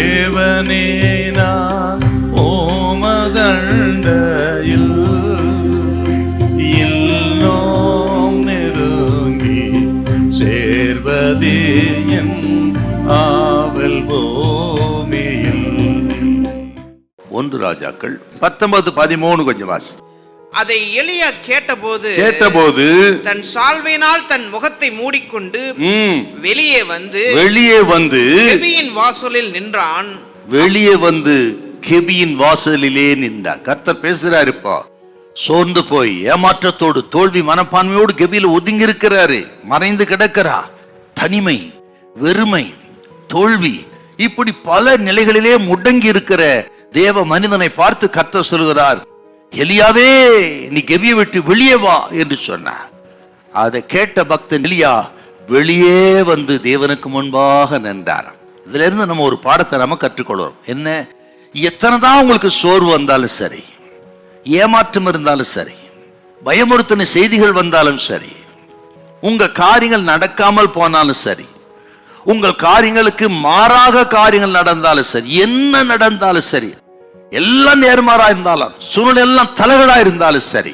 தேவனே நான் ஓமதண்டையில் இன்னும் நெருங்கி சேர்வதே என் ஆவல் பூமியில். 1 ராஜாக்கள் 19:13 கொஞ்சம் வாசி. அதை எலியா கேட்டபோது தன் சால்வையினால் தன் முகத்தை மூடிக்கொண்டு வெளியே வந்து கெபியின் வாசலில் நின்றான். வெளியே வந்து கெபியின் வாசலிலே நின்றார். கர்த்தர் பேசுறாரு. இப்போ சோர்ந்து போய் ஏமாற்றத்தோடு தோல்வி மனப்பான்மையோடு கெபியில ஒதுங்கி இருக்கிறாரு. மறைந்து கிடக்கிறா. தனிமை, வெறுமை, தோல்வி, இப்படி பல நிலைகளிலே முடங்கி இருக்கிற தேவ மனிதனை பார்த்து கர்த்தர் சொல்கிறார், எலியாவே நீ கெபியை விட்டு வெளியே வா என்று சொன்னார். அதை கேட்ட பக்தன் எலியா வெளியே வந்து தேவனுக்கு முன்பாக நின்றார். இதுல இருந்து நம்ம ஒரு பாடத்தை நம்ம கற்றுக்கொள்றோம். என்ன? எத்தனைதான் உங்களுக்கு சோர்வு வந்தாலும் சரி, ஏமாற்றம் இருந்தாலும் சரி, பயமுறுத்தின செய்திகள் வந்தாலும் சரி, உங்க காரியங்கள் நடக்காமல் போனாலும் சரி, உங்கள் காரியங்களுக்கு மாறாக காரியங்கள் நடந்தாலும் சரி, என்ன நடந்தாலும் சரி, எல்லாம் நேர்மாறா இருந்தாலும், சூழ்நிலை எல்லாம் தலைகளா இருந்தாலும் சரி,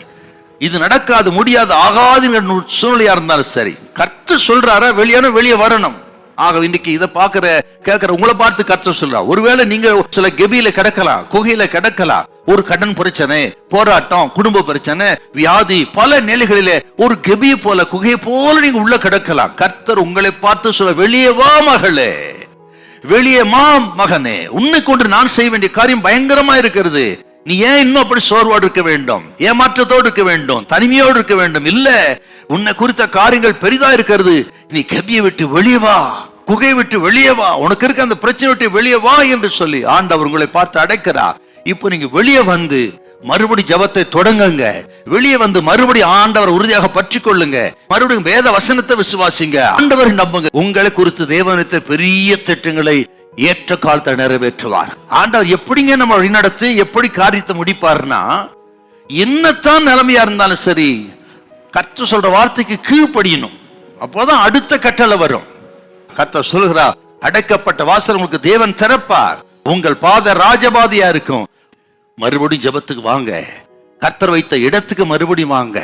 இது நடக்காது, முடியாது, ஆகாது சூழ்நிலையா இருந்தாலும் சரி, கர்த்தர் சொல்றாரா வெளியே வரணும். ஆக இன்னைக்கு இதை கேட்கிற உங்களை பார்த்து கர்த்தர் சொல்றார், ஒருவேளை நீங்க சில கெபியில கிடக்கலாம், குகையில கிடக்கலாம். ஒரு கடன் பிரச்சனை, போராட்டம், குடும்ப பிரச்சனை, வியாதி, பல நிலைகளிலே ஒரு கெபியை போல, குகையை போல நீங்க உள்ள கிடக்கலாம். கர்த்தர் உங்களை பார்த்து சொல்ல, வெளியே வா மகளே, வெளியே மா மகனே, உன்னை கொண்டு நான் செய்ய வேண்டிய காரியம் பயங்கரமா இருக்கிறது. நீ ஏன் இன்னும் அப்படி சோர்வோடு இருக்க வேண்டும், ஏமாற்றத்தோடு இருக்க வேண்டும், தனிமையோடு இருக்க வேண்டும்? இல்ல, உன்னை குறித்த காரியங்கள் பெரிதா இருக்கிறது. நீ கெபியை விட்டு வெளியே வா, குகையை விட்டு வெளியே வா, உனக்கு இருக்க அந்த பிரச்சனை விட்டு வெளியே வா என்று சொல்லி ஆண்டவர் உங்களை பார்த்து அடைக்கிறார். இப்போ நீங்க வெளியே வந்து மறுபடி ஜபத்தை தொடங்குங்க. வெளியே வந்து மறுபடி ஆண்டவர் உறுதியாக பற்றி கொள்ளுங்க. மறுபடியும் வேத வசனத்தை விசுவாசிங்க, ஆண்டவரை நம்புங்க. உங்களை குறித்து தேவனத்தை பெரிய திட்டங்களை ஏற்ற காலத்தை நிறைவேற்றுவார். ஆண்டவர் எப்படிங்க நம்ம வழிநடத்தி எப்படி காரியத்தை முடிப்பார்னா, என்னத்தான் நிலைமையா இருந்தாலும் சரி, கர்த்தர் சொல்ற வார்த்தைக்கு கீழ்ப்படியணும். அப்போதான் அடுத்த கட்டளை வரும். கர்த்தர் சொல்கிறார், அடைக்கப்பட்ட வாசல் உங்களுக்கு தேவன் திறப்பார், உங்கள் பாதை ராஜபாதையா இருக்கும். மறுபடியும் ஜபத்துக்கு வாங்க, கர்த்தர் வைத்த இடத்துக்கு மறுபடியும் வாங்க,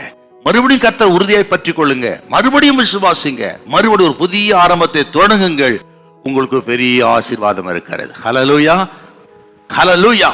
மறுபடியும் கர்த்தர் உறுதியாய் பற்றி கொள்ளுங்க, மறுபடியும் விசுவாசிங்க, மறுபடியும் ஒரு புதிய ஆரம்பத்தை தொடங்குங்கள். உங்களுக்கு பெரிய ஆசீர்வாதம் இருக்கிறது. ஹல்லேலூயா, ஹல்லேலூயா.